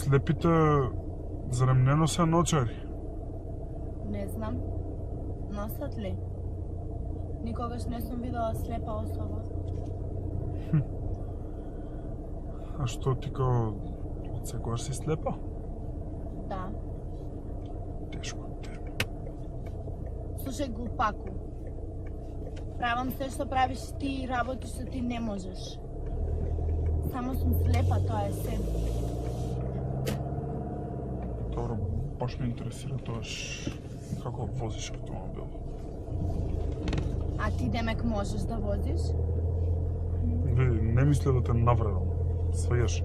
Слепите зарем не носе ночари? Не знам. Носат ли? Никогаш не сум видела слепа особа. А што ти као од секогаш си слепа? Да. Тешко тебе. Слушај, глупаку. Правам се што правиш ти и работиш што ти не можеш. Само сум слепа, тоа е се. Добро, баш ме интересира тоаш како возиш автомобил. А ти демек можеш да возиш? Види, не мисля да те навредам. Сваѓаш.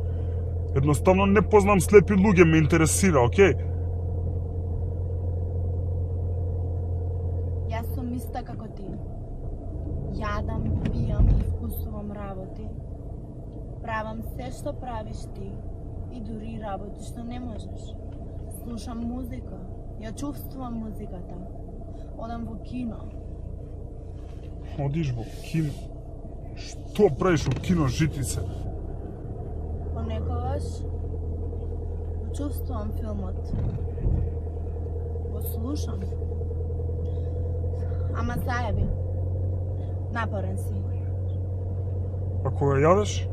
Едноставно не познам слепи луѓе, ме интересира, окей? Јас сум иста како ти. Јадам, пијам и вкусувам работи. Правам се што правиш ти и дури работи што не можеш. Слушам музика, ја чувствувам музиката. Одам во кино. Одиш во кино. Што правиш во кино, Житице? Понекогаш го чувствувам филмот. Го слушам. Ама зајаби. Напорен си. А кога јадеш?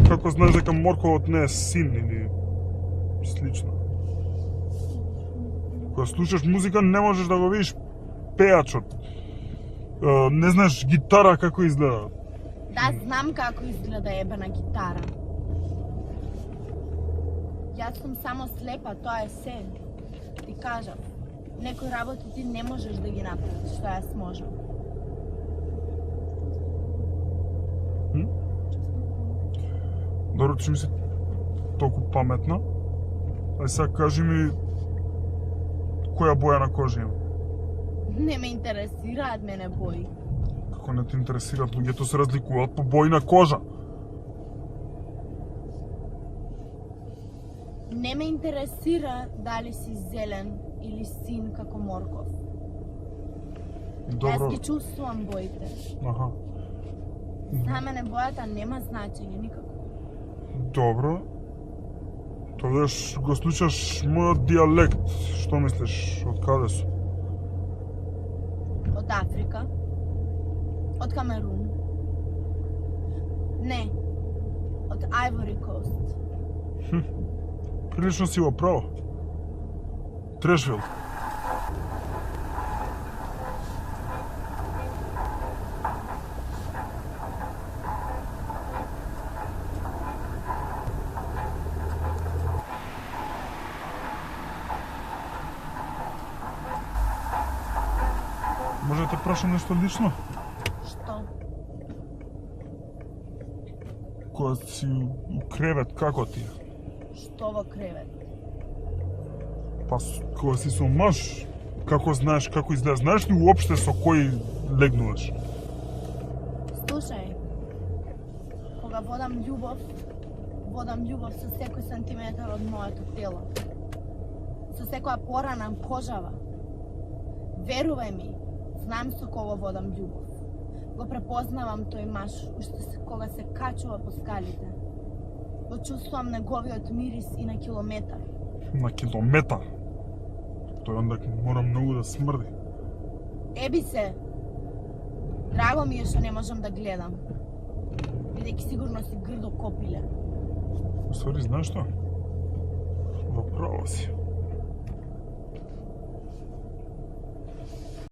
Како знаеш дека морковот не е син или слично? Кога слушаш музика не можеш да го видиш пејачот. Не знаеш гитара како изгледа. Да, знам како изгледа ебена гитара. Јас сум само слепа, тоа е се. Ти кажав, некои работи ти не можеш да ги направиш, што јас можам. Добро, че ми си толку паметна. Ај сега кажи ми која боја на кожа има. Не ме интересираат мене бои. Како не те интересираат, луѓето се разликуваат по бој на кожа. Не ме интересира дали си зелен или син како морков. Добро. Јас ги чувствувам боите. Аха. За мене бојата нема значење никако. Добро. Тогаш го слушаш мојот дијалект. Што мислиш, од каде сум? Од Африка. Од Камерун. Не. Од Ivory Coast. Прилично си во право. Трешвил. Може да те прашам нешто лично? Што? Кога си у кревет, како ти е? Што во кревет? Па, кога си со маж, како знаеш како изгледа? Знаеш ли уопште со кој легнуваш? Слушај, кога водам љубов со секој сантиметар од моето тело. Со секоја пора на кожава. Верувај ми, знам со кого водам љубов. Го препознавам тој маж уште кога се качува по скалите. Го чувствувам неговиот мирис и на километар. На километар? Тој онда мора многу да смрди. Еби се, драго ми е што не можам да гледам. Бидејќи сигурно си грдо копиле. Сори, знаеш што? Во право си.